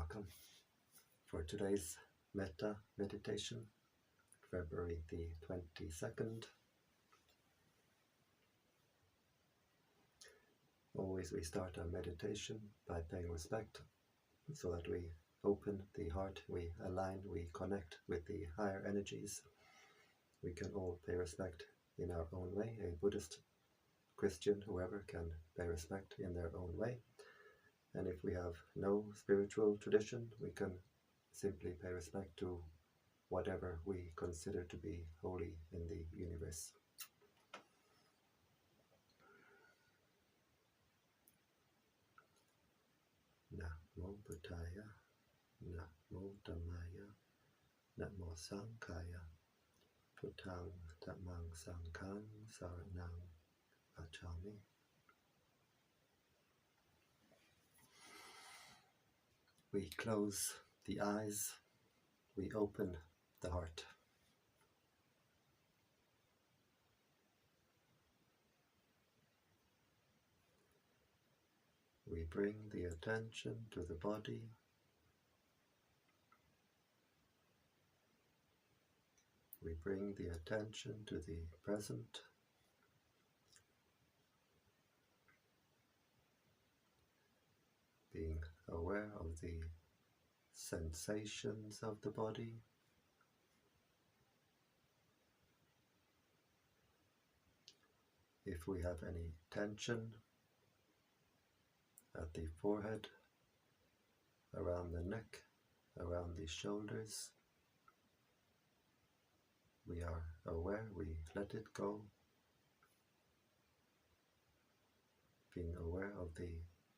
welcome for today's Metta meditation, February the 22nd. Always we start our meditation by paying respect so that we open the heart, we align, we connect with the higher energies. We can all pay respect in our own way. A Buddhist, Christian, whoever can pay respect in their own way. And if we have no spiritual tradition, we can simply pay respect to whatever we consider to be holy in the universe. Namo Buddhaya, Namo Dhammaya, Namo Sanghaya, Buddhang Dhammang Sanghang Saranang Gacchami. We close the eyes, we open the heart. We bring the attention to the body. We bring the attention to the present. Being aware of the sensations of the body. If we have any tension at the forehead, around the neck, around the shoulders, we are aware, we let it go. Being aware of the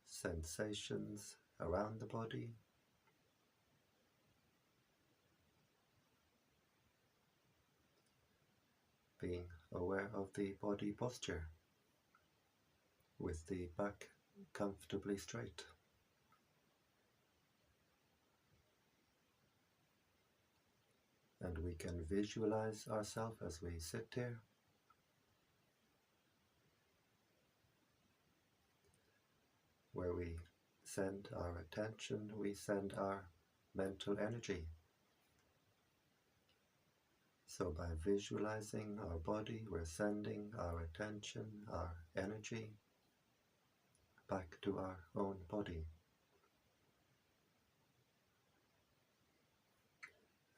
sensations around the body. Being aware of the body posture with the back comfortably straight. And we can visualize ourselves as we sit here. Where we send our attention, we send our mental energy. So by visualizing our body, we're sending our attention, our energy back to our own body.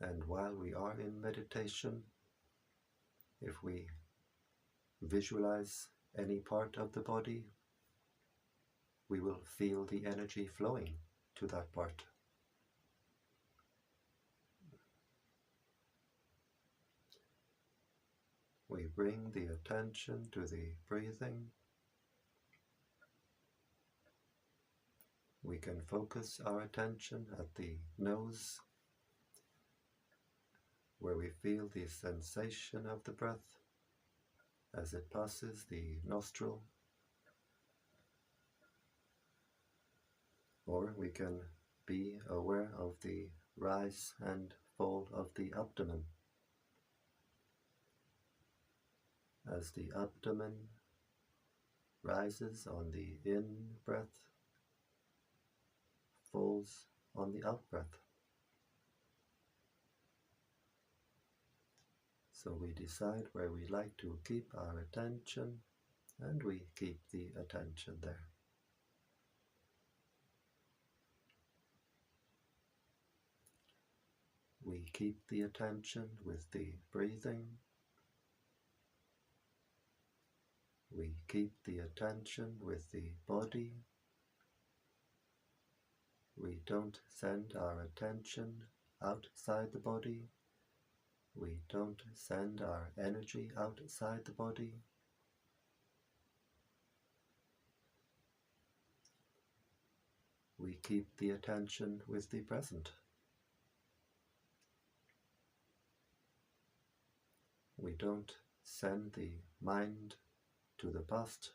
And while we are in meditation, if we visualize any part of the body, we will feel the energy flowing to that part. We bring the attention to the breathing. We can focus our attention at the nose, where we feel the sensation of the breath as it passes the nostril. Or we can be aware of the rise and fall of the abdomen. As the abdomen rises on the in-breath, falls on the out-breath. So we decide where we like to keep our attention, and we keep the attention there. We keep the attention with the breathing. We keep the attention with the body. We don't send our attention outside the body. We don't send our energy outside the body. We keep the attention with the present. We don't send the mind to the past.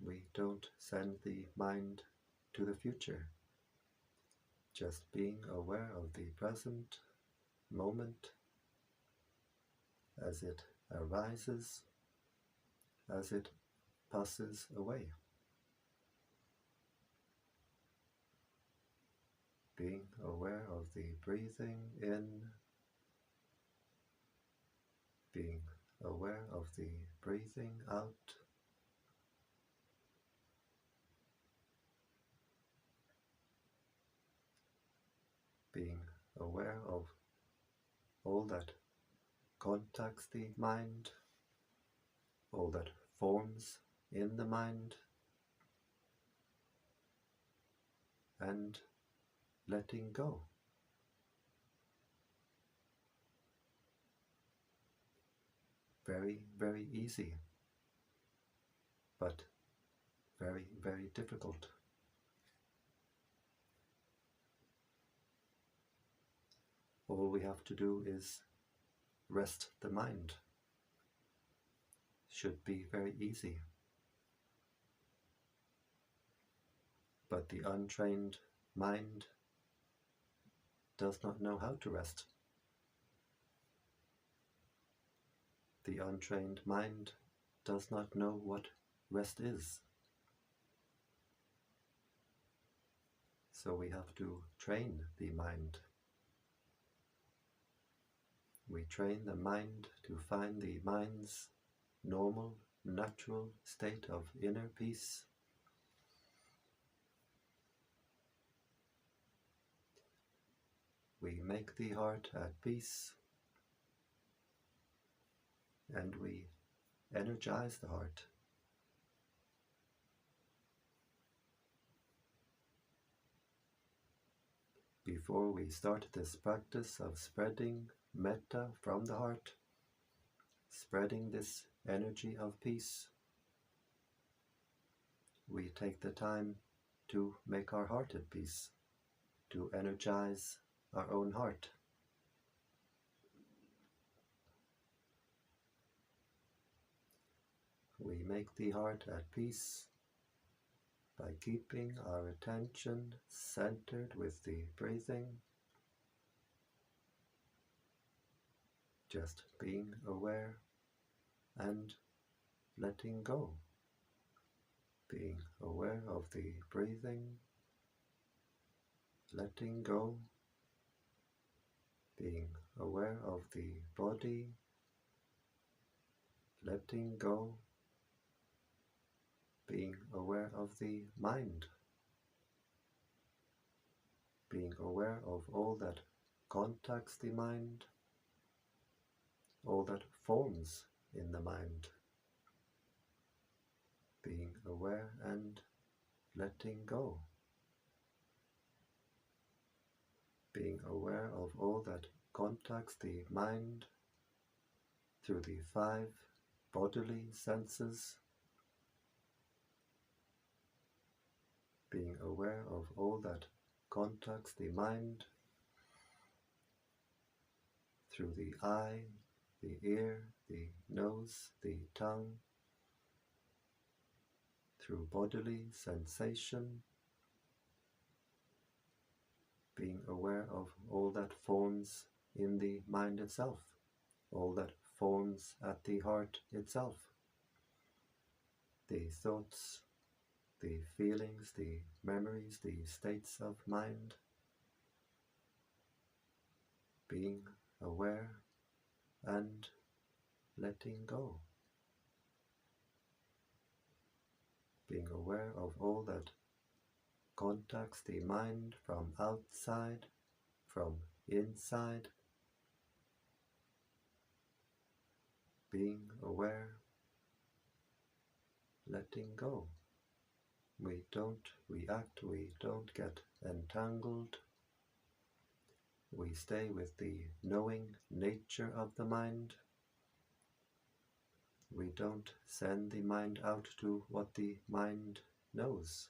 We don't send the mind to the future. Just being aware of the present moment as it arises, as it passes away. being aware of the breathing in, being aware of the breathing out, being aware of all that contacts the mind, all that forms in the mind, and letting go. Very, very easy, but very, very difficult. All we have to do is rest the mind. Should be very easy. But the untrained mind does not know how to rest. The untrained mind does not know what rest is. So we have to train the mind. We train the mind to find the mind's normal, natural state of inner peace. We make the heart at peace, and we energize the heart. Before we start this practice of spreading Metta from the heart, spreading this energy of peace, we take the time to make our heart at peace, to energize our own heart. We make the heart at peace by keeping our attention centered with the breathing, just being aware and letting go, being aware of the breathing, letting go, being aware of the body, letting go, being aware of the mind, being aware of all that contacts the mind, all that forms in the mind, being aware and letting go, being aware of all that contacts the mind through the 5 bodily senses, being aware of all that contacts the mind through the eye, the ear, the nose, the tongue, through bodily sensation, being aware of all that forms in the mind itself, all that forms at the heart itself, the thoughts, the feelings, the memories, the states of mind, being aware and letting go, being aware of all that contacts the mind from outside, from inside, being aware, letting go. We don't react, we don't get entangled. We stay with the knowing nature of the mind. We don't send the mind out to what the mind knows.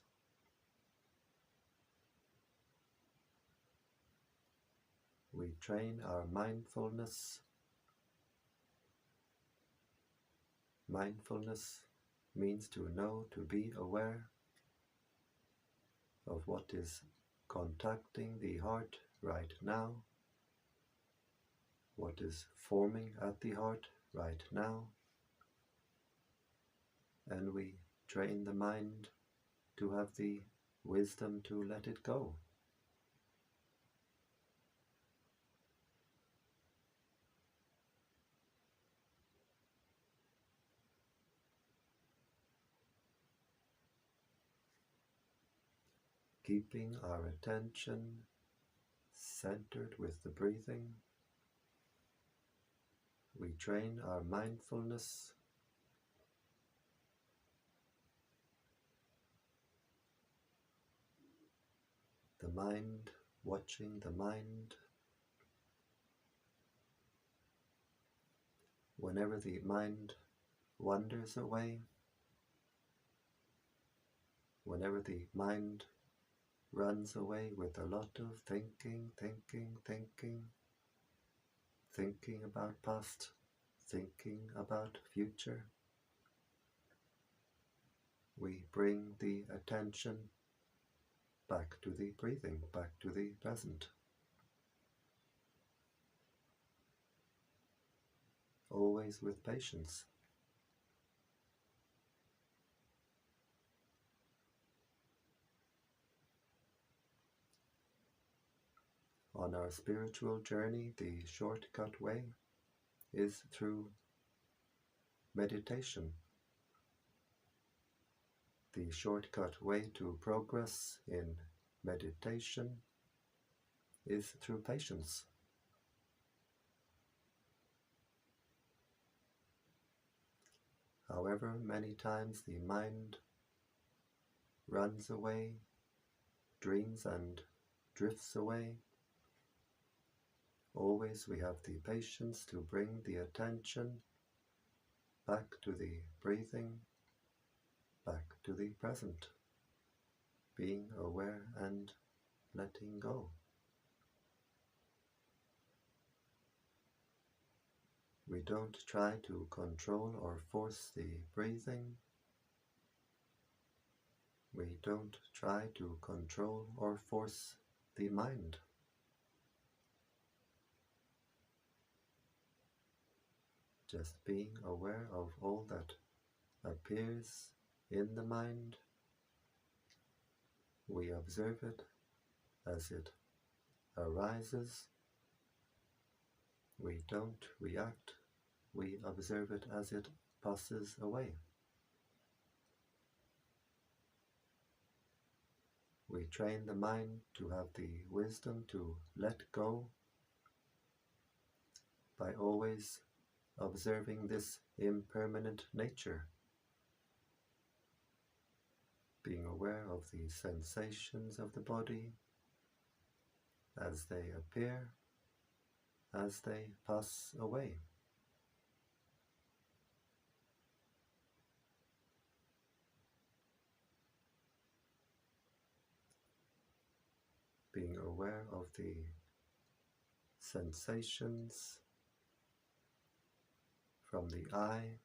We train our mindfulness. Mindfulness means to know, to be aware of what is contacting the heart right now, what is forming at the heart right now, and we train the mind to have the wisdom to let it go, keeping our attention centered with the breathing. We train our mindfulness the mind, watching the mind. Whenever the mind wanders away, whenever the mind runs away with a lot of thinking about past, thinking about future, we bring the attention back to the breathing, back to the present. Always with patience. On our spiritual journey, the shortcut way is through meditation. The shortcut way to progress in meditation is through patience. However many times the mind runs away, dreams and drifts away, always we have the patience to bring the attention back to the breathing, back to the present, being aware and letting go. We don't try to control or force the breathing. We don't try to control or force the mind. Just being aware of all that appears in the mind. We observe it as it arises. We don't react. We observe it as it passes away. We train the mind to have the wisdom to let go by always observing this impermanent nature, being aware of the sensations of the body as they appear, as they pass away. Being aware of the sensations from the eye,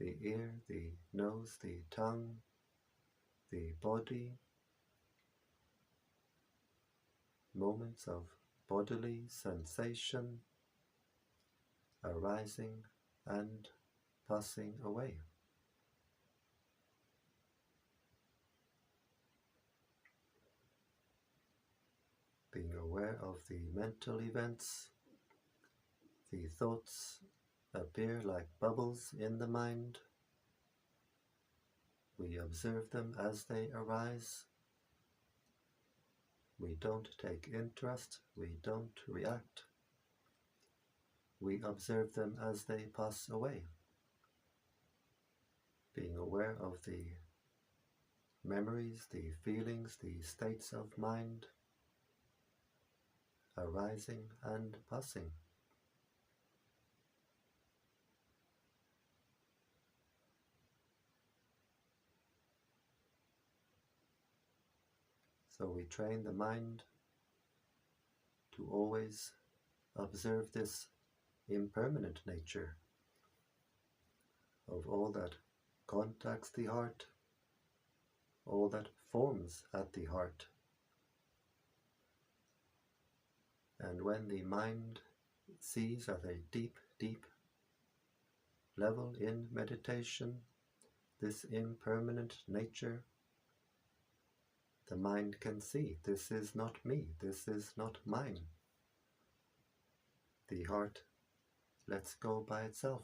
the ear, the nose, the tongue, the body, moments of bodily sensation arising and passing away. Being aware of the mental events, the thoughts appear like bubbles in the mind. We observe them as they arise. We don't take interest, we don't react. We observe them as they pass away. Being aware of the memories, the feelings, the states of mind arising and passing. So we train the mind to always observe this impermanent nature of all that contacts the heart, all that forms at the heart. And when the mind sees at a deep, deep level in meditation this impermanent nature, the mind can see, this is not me, this is not mine. The heart lets go by itself.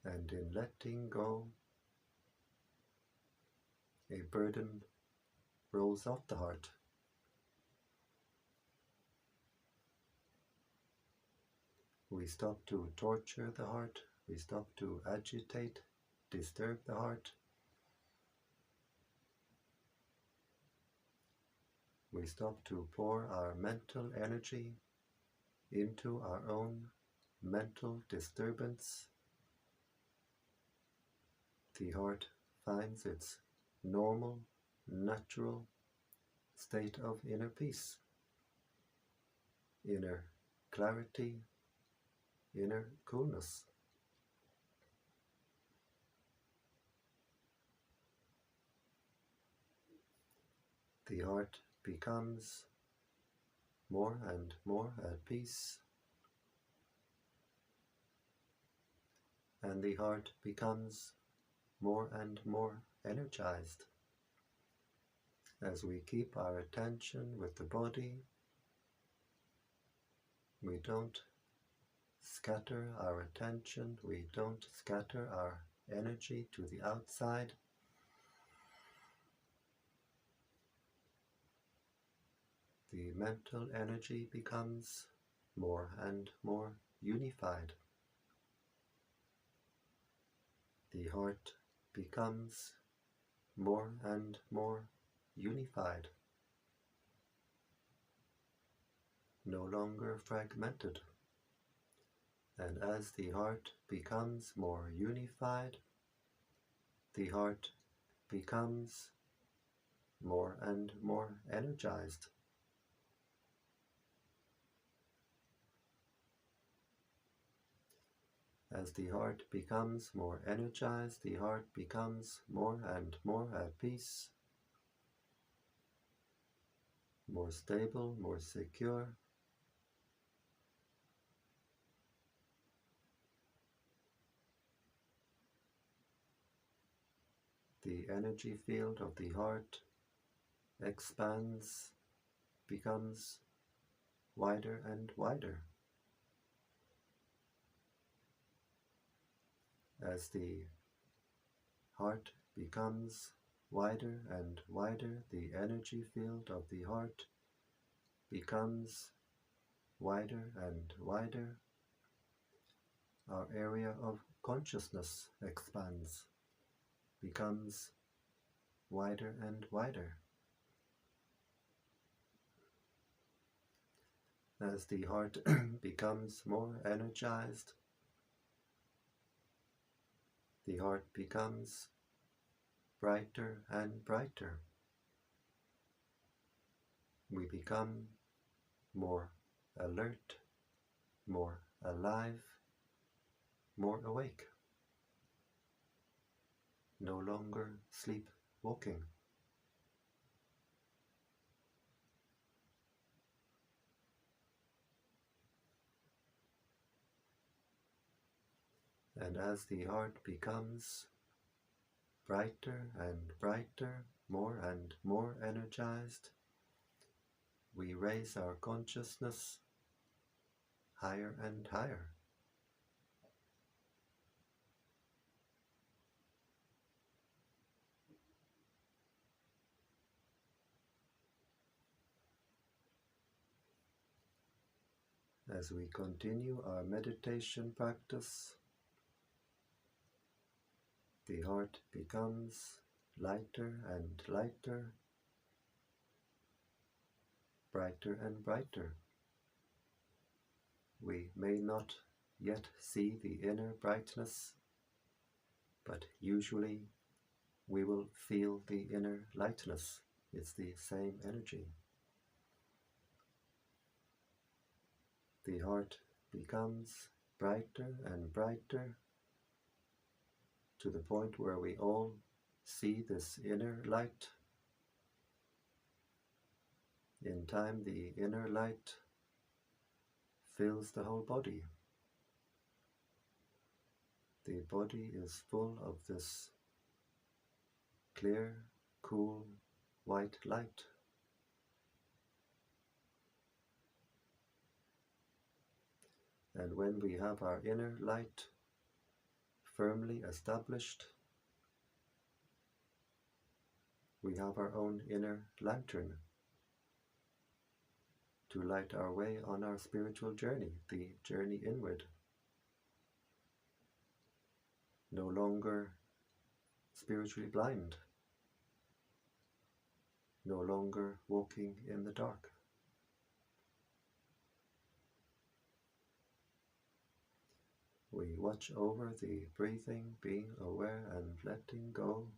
And in letting go, A burden rolls off the heart. We stop to torture the heart, we stop to agitate, disturb the heart. We stop to pour our mental energy into our own mental disturbance. The heart finds its normal, natural state of inner peace, inner clarity, inner coolness. The heart becomes more and more at peace, and the heart becomes more and more energized. As we keep our attention with the body, we don't scatter our attention, we don't scatter our energy to the outside. The mental energy becomes more and more unified. The heart becomes more and more unified, no longer fragmented. And as the heart becomes more unified, the heart becomes more and more energized. As the heart becomes more energized, the heart becomes more and more at peace, more stable, more secure. The energy field of the heart expands, becomes wider and wider. As the heart becomes wider and wider, the energy field of the heart becomes wider and wider. Our area of consciousness expands, becomes wider and wider. As the heart becomes more energized, the heart becomes brighter and brighter. We become more alert, more alive, more awake. No longer sleepwalking. And as the heart becomes brighter and brighter, more and more energized, we raise our consciousness higher and higher. As we continue our meditation practice, the heart becomes lighter and lighter, brighter and brighter. We may not yet see the inner brightness, but usually we will feel the inner lightness. It's the same energy. The heart becomes brighter and brighter, to the point where we all see this inner light. In time, the inner light fills the whole body. The body is full of this clear, cool, white light. And when we have our inner light firmly established, We have our own inner lantern to light our way on our spiritual journey, the journey inward. No longer spiritually blind, no longer walking in the dark. We watch over the breathing, being aware and letting go.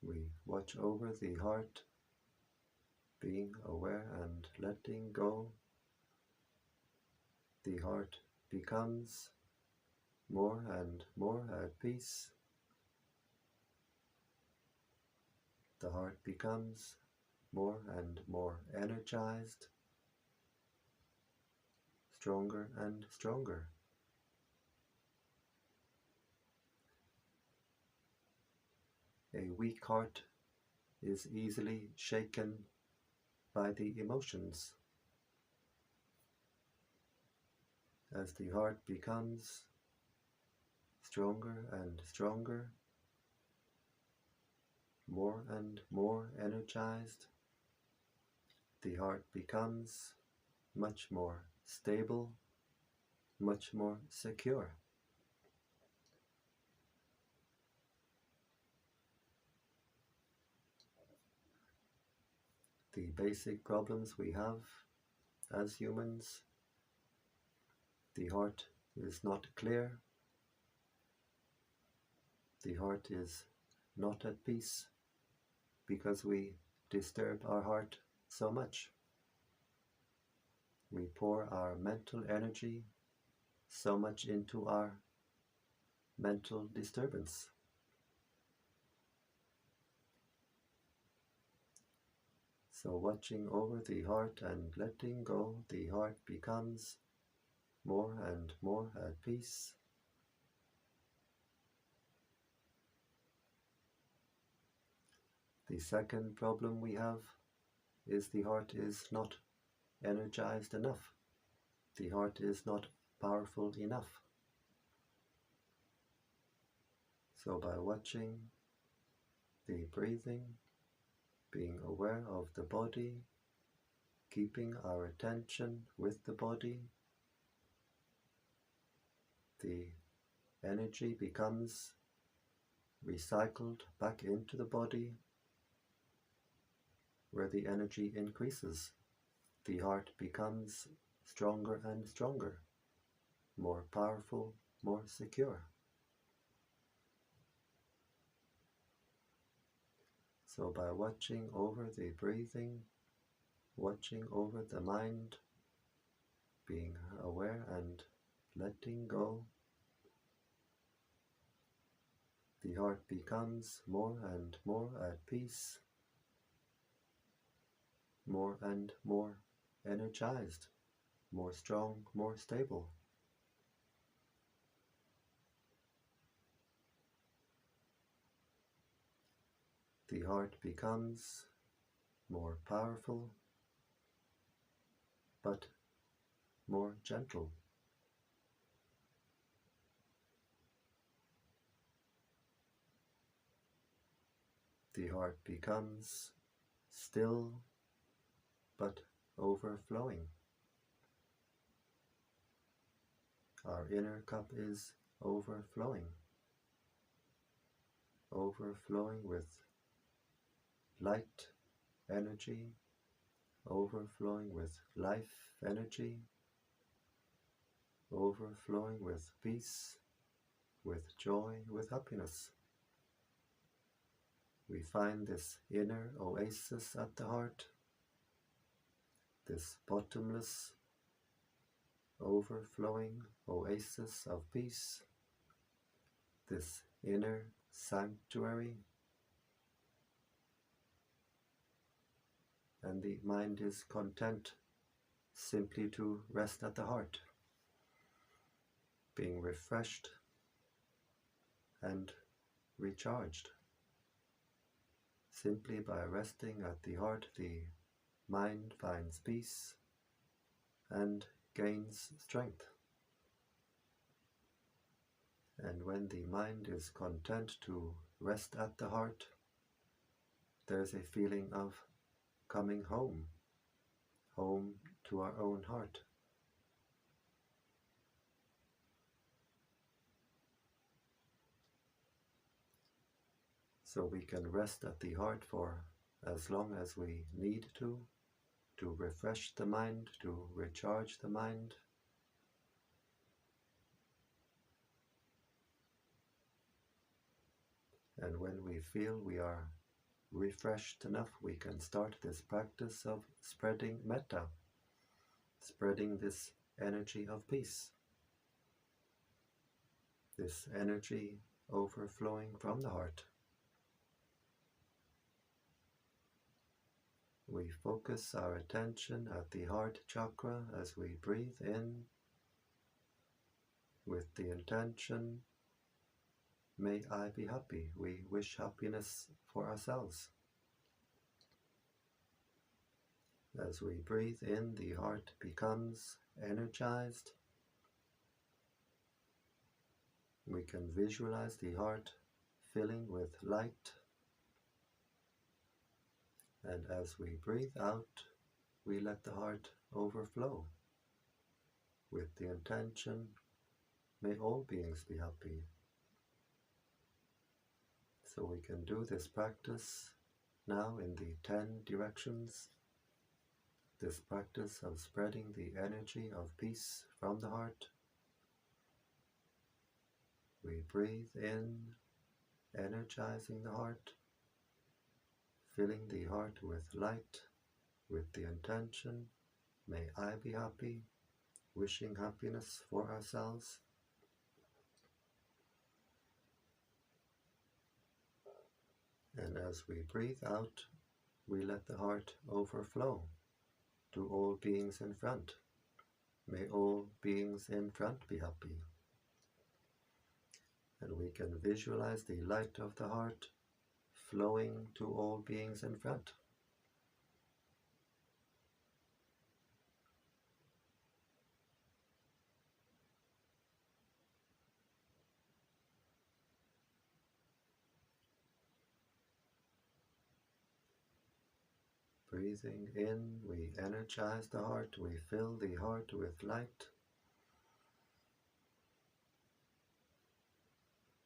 We watch over the heart, being aware and letting go. The heart becomes more and more at peace. The heart becomes more and more energized, stronger and stronger. A weak heart is easily shaken by the emotions. As the heart becomes stronger and stronger, more and more energized, the heart becomes much more stable, much more secure. The basic problems we have as humans: the heart is not clear, the heart is not at peace because we disturb our heart so much. We pour our mental energy so much into our mental disturbance. So watching over the heart and letting go, the heart becomes more and more at peace. The second problem we have is the heart is not energized enough. The heart is not powerful enough. So by watching the breathing, being aware of the body, keeping our attention with the body, the energy becomes recycled back into the body, where the energy increases. The heart becomes stronger and stronger, more powerful, more secure. So by watching over the breathing, watching over the mind, being aware and letting go, the heart becomes more and more at peace, more and more energized, more strong, more stable. The heart becomes more powerful, but more gentle. The heart becomes still, but overflowing. Our inner cup is overflowing, overflowing with light energy, overflowing with life energy, overflowing with peace, with joy, with happiness. We find this inner oasis at the heart, this bottomless, overflowing oasis of peace, this inner sanctuary. And the mind is content simply to rest at the heart, being refreshed and recharged. Simply by resting at the heart, the mind finds peace and gains strength. And when the mind is content to rest at the heart, there's a feeling of coming home, home to our own heart. So we can rest at the heart for as long as we need to refresh the mind, to recharge the mind. And when we feel we are refreshed enough, we can start this practice of spreading metta, spreading this energy of peace, this energy overflowing from the heart. We focus our attention at the heart chakra as we breathe in with the intention, may I be happy. We wish happiness for ourselves. As we breathe in, the heart becomes energized. We can visualize the heart filling with light. And as we breathe out, we let the heart overflow with the intention, may all beings be happy. So we can do this practice now in the 10 directions, this practice of spreading the energy of peace from the heart. We breathe in, energizing the heart, filling the heart with light, with the intention, may I be happy, wishing happiness for ourselves. And as we breathe out, we let the heart overflow to all beings in front. May all beings in front be happy. And we can visualize the light of the heart flowing to all beings in front. Breathing in, we energize the heart, we fill the heart with light.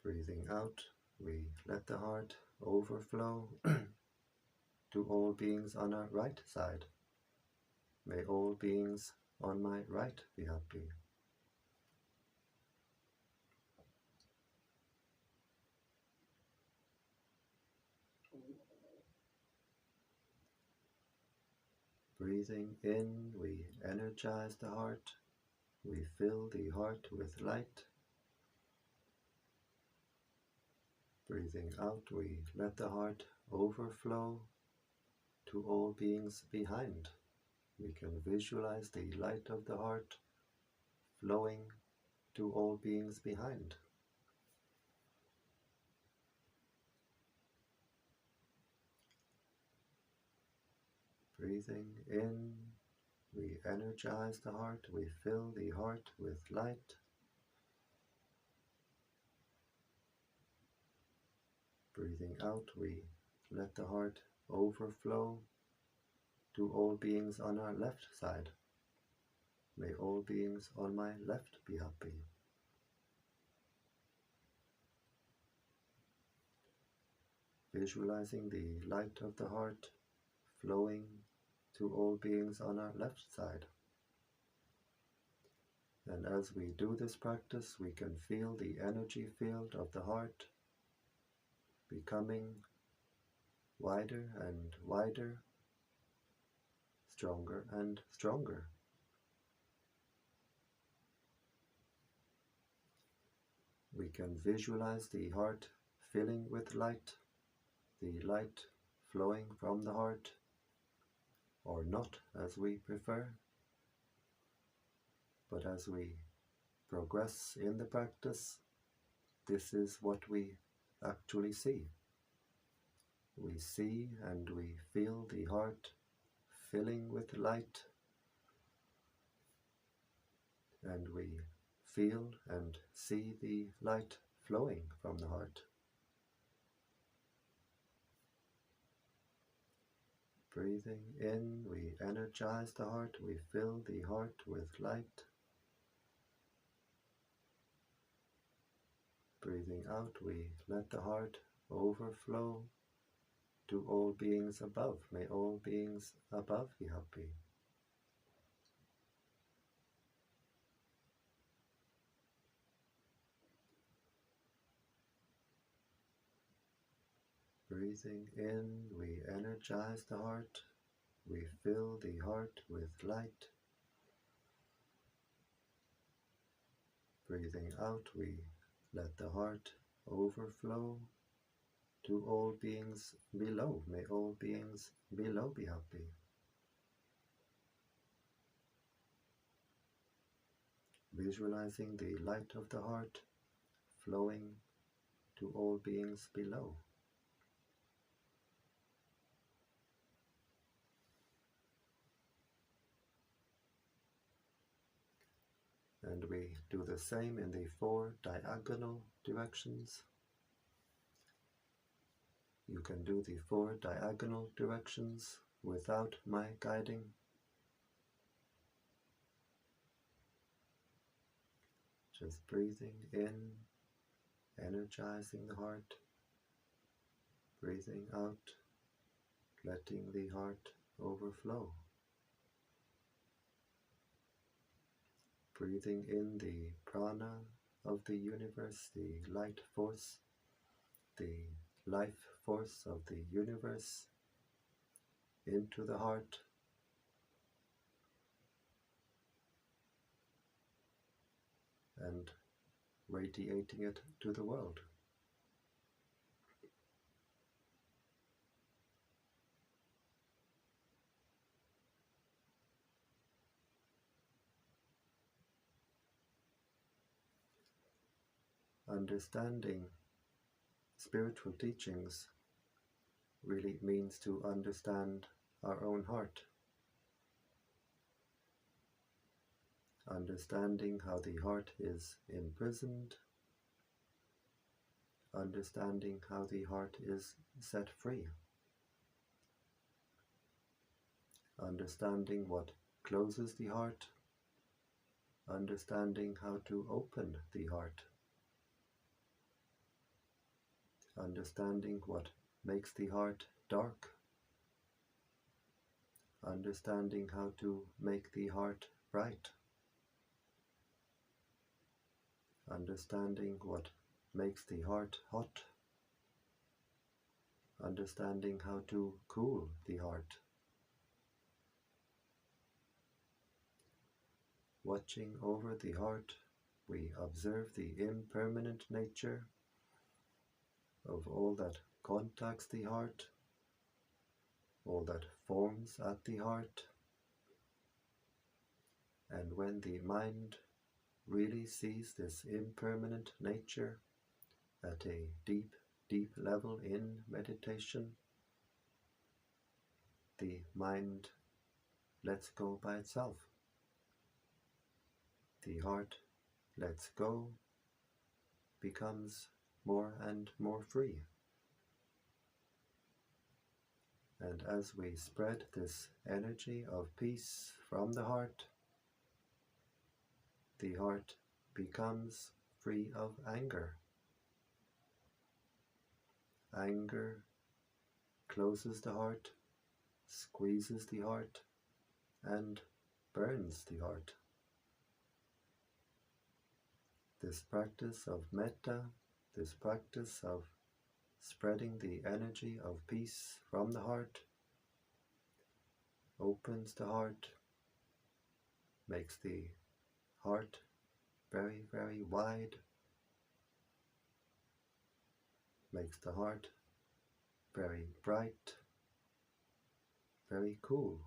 Breathing out, we let the heart overflow to all beings on our right side. May all beings on my right be happy. Breathing in, we energize the heart, we fill the heart with light. Breathing out, we let the heart overflow to all beings behind. We can visualize the light of the heart flowing to all beings behind. Breathing in, we energize the heart, we fill the heart with light. Breathing out, we let the heart overflow to all beings on our left side. May all beings on my left be happy. Visualizing the light of the heart flowing to all beings on our left side. And as we do this practice, we can feel the energy field of the heart becoming wider and wider, stronger and stronger. We can visualize the heart filling with light, the light flowing from the heart, or not, as we prefer. But as we progress in the practice, this is what we actually see. We see and we feel the heart filling with light, and we feel and see the light flowing from the heart. Breathing in, we energize the heart, we fill the heart with light. Breathing out, we let the heart overflow to all beings above. May all beings above be happy. Breathing in, we energize the heart, we fill the heart with light. Breathing out, we let the heart overflow to all beings below. May all beings below be happy. Visualizing the light of the heart flowing to all beings below. And we do the same in the 4 diagonal directions. You can do the 4 diagonal directions without my guiding. Just breathing in, energizing the heart. Breathing out, letting the heart overflow. Breathing in the prana of the universe, the light force, the life force of the universe into the heart. And radiating it to the world. Understanding spiritual teachings really means to understand our own heart. Understanding how the heart is imprisoned. Understanding how the heart is set free. Understanding what closes the heart. Understanding how to open the heart. Understanding what makes the heart dark. Understanding how to make the heart bright. Understanding what makes the heart hot. Understanding how to cool the heart. Watching over the heart, we observe the impermanent nature of all that contacts the heart, all that forms at the heart. And when the mind really sees this impermanent nature at a deep, deep level in meditation, the mind lets go by itself. The heart lets go, becomes more and more free. And as we spread this energy of peace from the heart becomes free of anger. Anger closes the heart, squeezes the heart, and burns the heart. This practice of metta, this practice of spreading the energy of peace from the heart, opens the heart, makes the heart very, very wide, makes the heart very bright, very cool.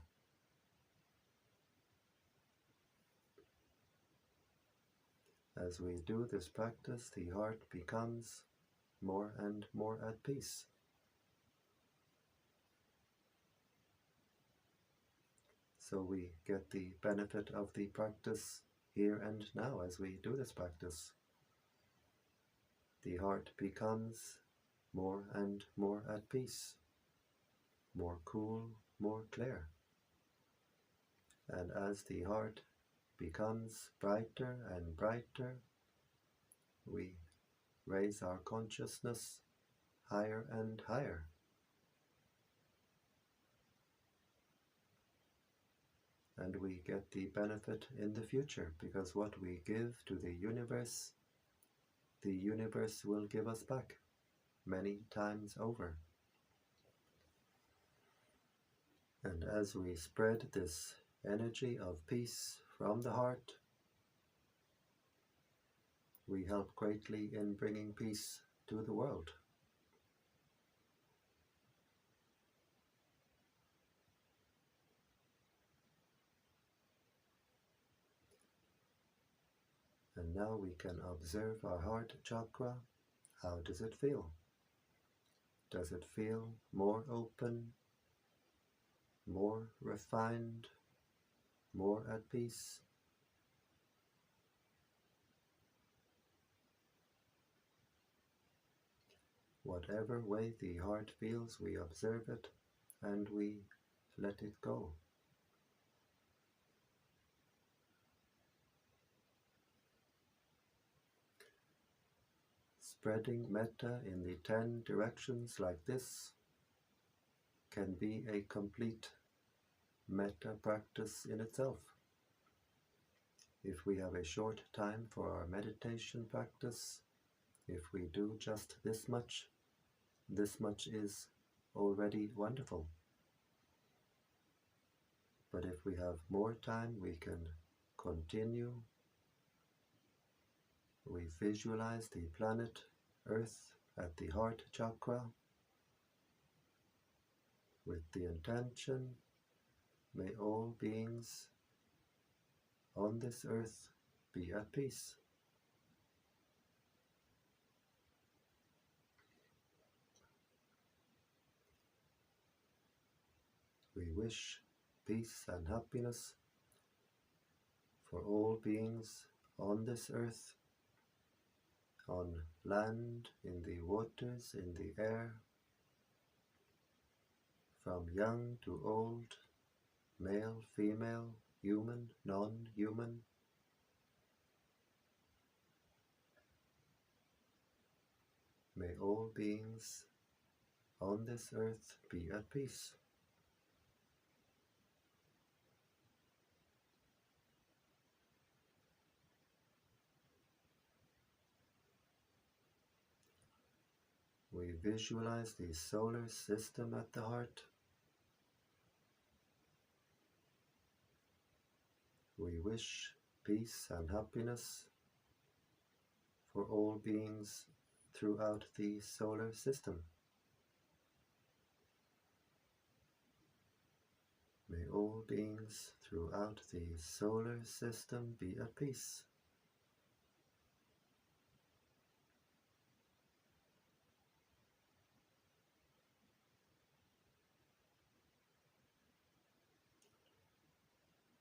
As we do this practice, the heart becomes more and more at peace. So we get the benefit of the practice here and now as we do this practice. The heart becomes more and more at peace, more cool, more clear. And as the heart becomes brighter and brighter, we raise our consciousness higher and higher. And we get the benefit in the future, because what we give to the universe will give us back many times over. And as we spread this energy of peace from the heart, we help greatly in bringing peace to the world. And now we can observe our heart chakra. How does it feel? Does it feel more open, more refined, more at peace? Whatever way the heart feels, we observe it and we let it go. Spreading metta in the 10 directions like this can be a complete metta practice in itself. If we have a short time for our meditation practice, if we do just this much is already wonderful. But if we have more time, we can continue. We visualize the planet Earth at the heart chakra with the intention, may all beings on this earth be at peace. We wish peace and happiness for all beings on this earth, on land, in the waters, in the air, from young to old, male, female, human, non-human. May all beings on this earth be at peace. We visualize the solar system at the heart. We wish peace and happiness for all beings throughout the solar system. May all beings throughout the solar system be at peace.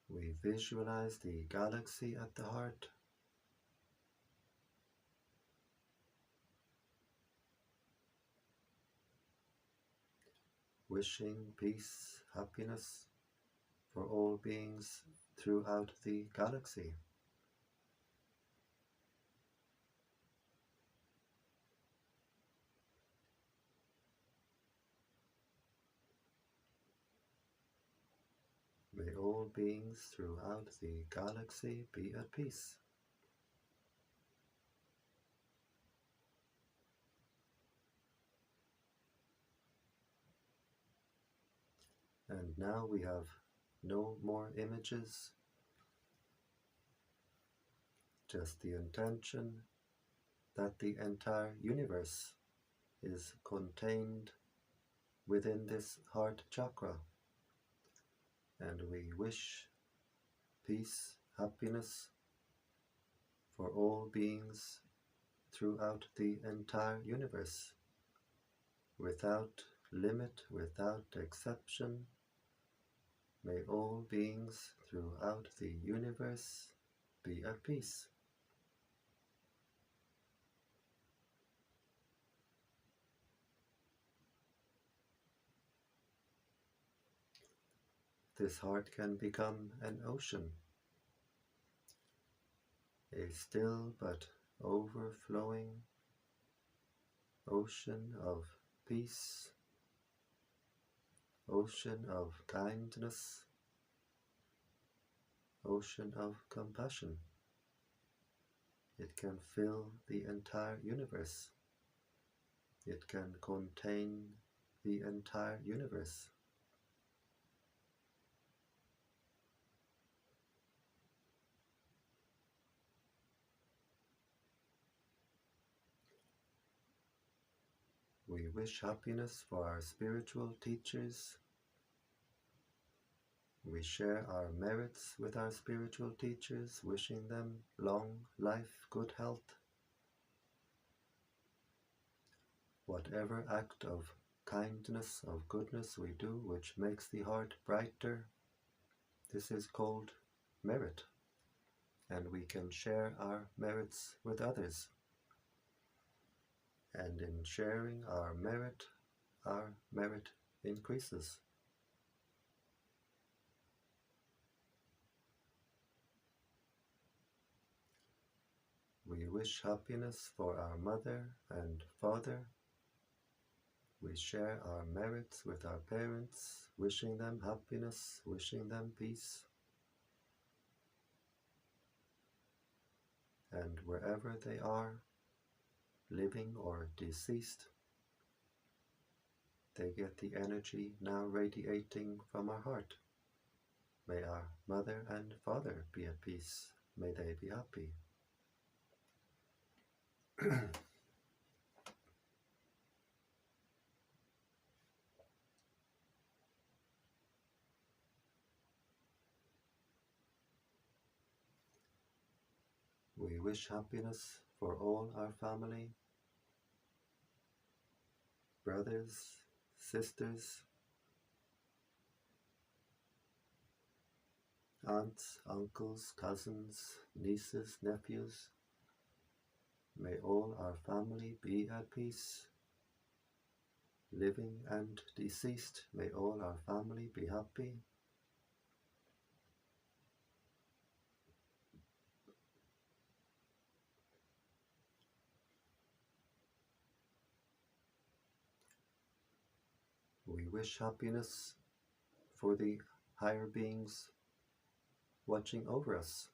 We visualize the galaxy at the heart. Wishing peace, happiness for all beings throughout the galaxy. May all beings throughout the galaxy be at peace. And now we have no more images, just the intention that the entire universe is contained within this heart chakra. And we wish peace, happiness for all beings throughout the entire universe, without limit, without exception. May all beings throughout the universe be at peace. this heart can become an ocean, a still but overflowing ocean of peace, ocean of kindness, ocean of compassion. It can fill the entire universe. It can contain the entire universe. We wish happiness for our spiritual teachers. We share our merits with our spiritual teachers, wishing them long life, good health. Whatever act of kindness, of goodness we do, which makes the heart brighter, this is called merit, and we can share our merits with others. And in sharing our merit increases. We wish happiness for our mother and father. We share our merits with our parents, wishing them happiness, wishing them peace. And wherever they are, living or deceased, they get the energy now radiating from our heart. May our mother and father be at peace. May they be happy. We wish happiness for all our family, brothers, sisters, aunts, uncles, cousins, nieces, nephews. May all our family be at peace. Living and deceased, may all our family be happy. We wish happiness for the higher beings watching over us.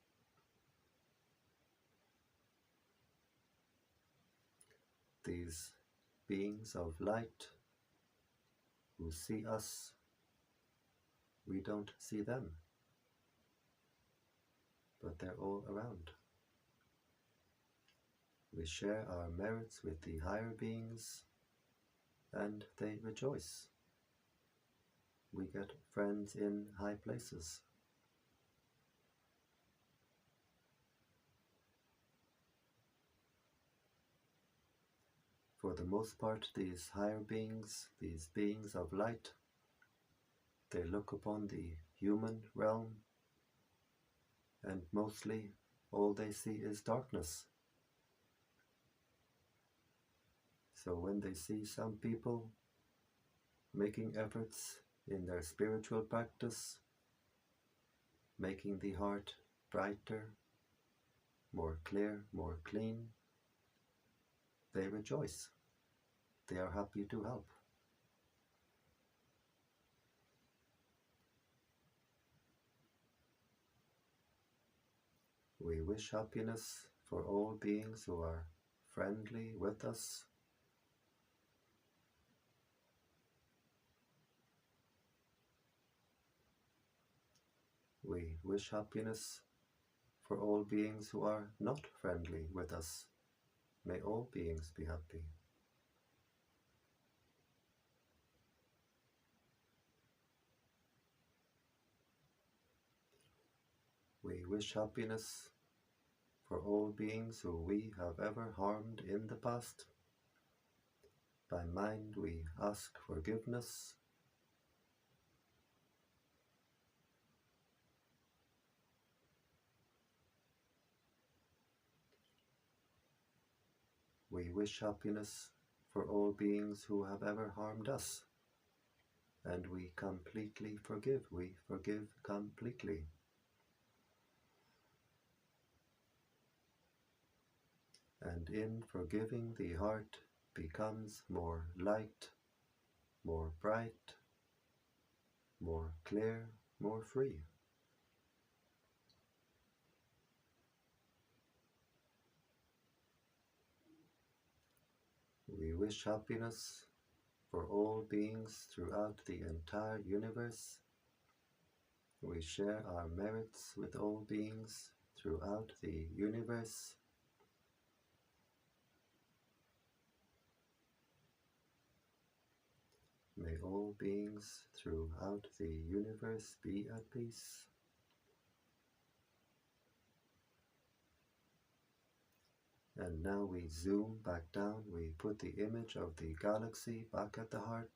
These beings of light who see us, we don't see them, but they're all around. We share our merits with the higher beings, and they rejoice. We get friends in high places. For the most part, these higher beings, these beings of light, they look upon the human realm, and mostly all they see is darkness. So when they see some people making efforts in their spiritual practice, making the heart brighter, more clear, more clean, they rejoice. They are happy to help. We wish happiness for all beings who are friendly with us. We wish happiness for all beings who are not friendly with us. May all beings be happy. We wish happiness for all beings who we have ever harmed in the past. By mind we ask forgiveness. We wish happiness for all beings who have ever harmed us. and we completely forgive. We forgive completely. And in forgiving, the heart becomes more light, more bright, more clear, more free. We wish happiness for all beings throughout the entire universe. We share our merits with all beings throughout the universe. May all beings throughout the universe be at peace. And now we zoom back down, we put the image of the galaxy back at the heart.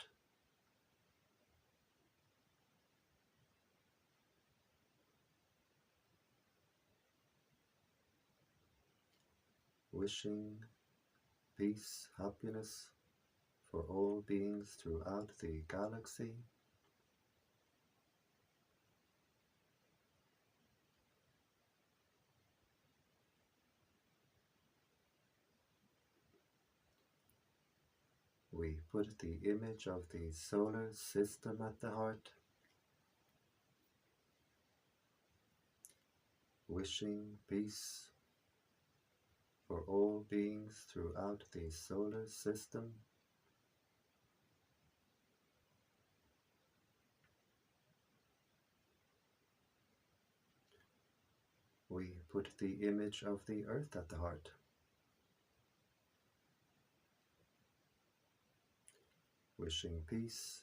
Wishing peace, happiness for all beings throughout the galaxy. We put the image of the solar system at the heart, wishing peace for all beings throughout the solar system. We put the image of the earth at the heart, wishing peace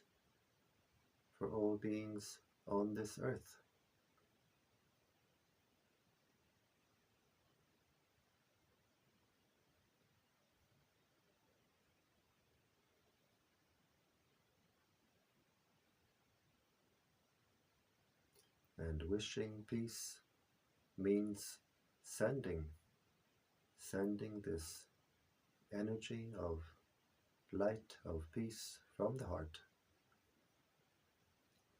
for all beings on this earth. And wishing peace means sending this energy of light, of peace from the heart.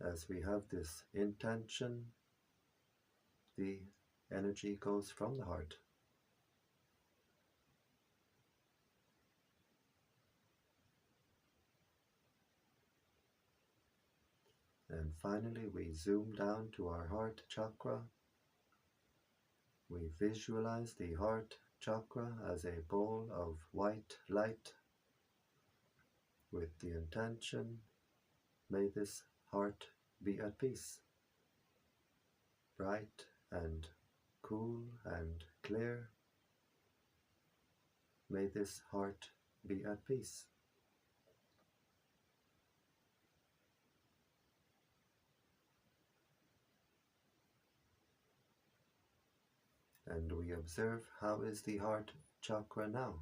As we have this intention, the energy goes from the heart. And finally, we zoom down to our heart chakra. We visualize the heart chakra as a ball of white light with the intention, may this heart be at peace, bright and cool and clear. May this heart be at peace. And we observe, how is the heart chakra now?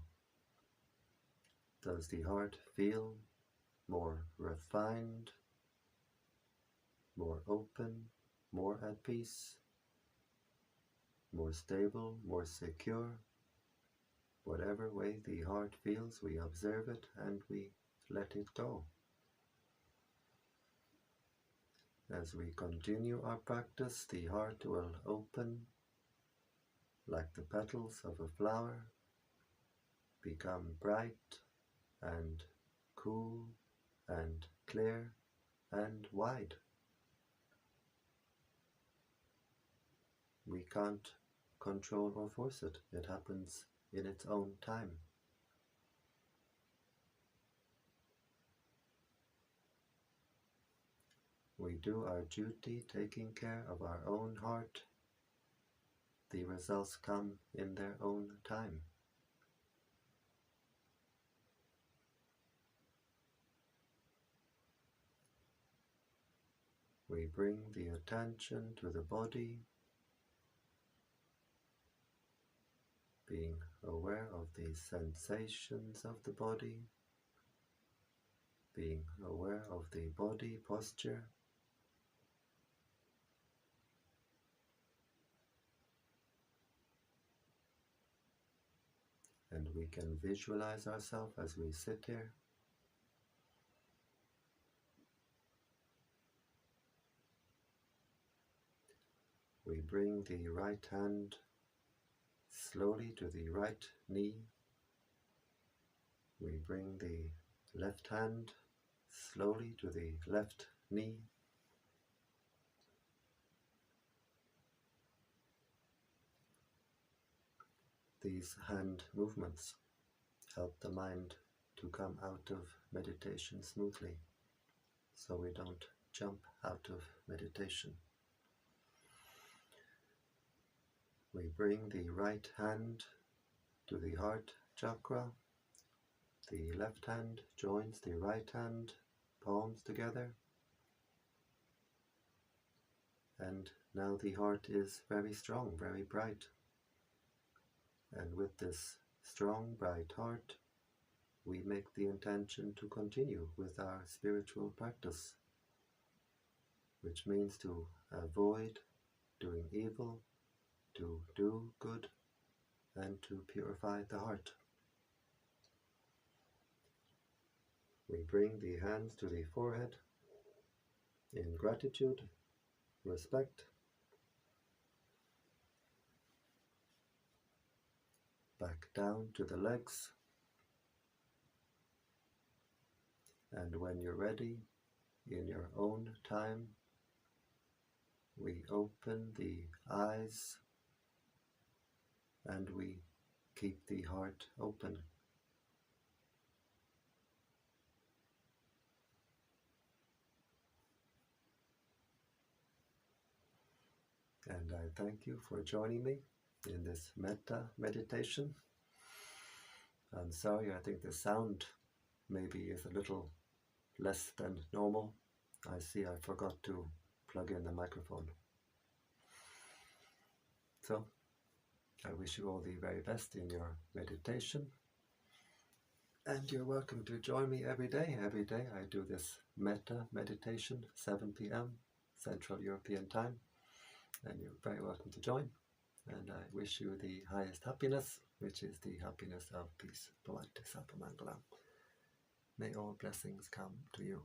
Does the heart feel more refined, more open, more at peace, more stable, more secure? Whatever way the heart feels, we observe it and we let it go. As we continue our practice, the heart will open like the petals of a flower, become bright and cool and clear and wide. We can't control or force it. It happens in its own time. We do our duty, taking care of our own heart. The results come in their own time. We bring the attention to the body, being aware of the sensations of the body, being aware of the body posture. And we can visualize ourselves as we sit here. We bring the right hand slowly to the right knee. We bring the left hand slowly to the left knee. These hand movements help the mind to come out of meditation smoothly, so we don't jump out of meditation. We bring the right hand to the heart chakra. The left hand joins the right hand, palms together. And now the heart is very strong, very bright. And with this strong, bright heart, we make the intention to continue with our spiritual practice, which means to avoid doing evil, to do good, and to purify the heart. We bring the hands to the forehead in gratitude, respect. Back down to the legs. And when you're ready, in your own time, we open the eyes and we keep the heart open. And I thank you for joining me in this Metta meditation. I'm sorry, I think the sound maybe is a little less than normal. I see I forgot to plug in the microphone. So, I wish you all the very best in your meditation. And you're welcome to join me every day. Every day I do this Metta meditation, 7 p.m. Central European Time. And you're very welcome to join. And I wish you the highest happiness, which is the happiness of peace. Bhavati Sapamangalam. May all blessings come to you.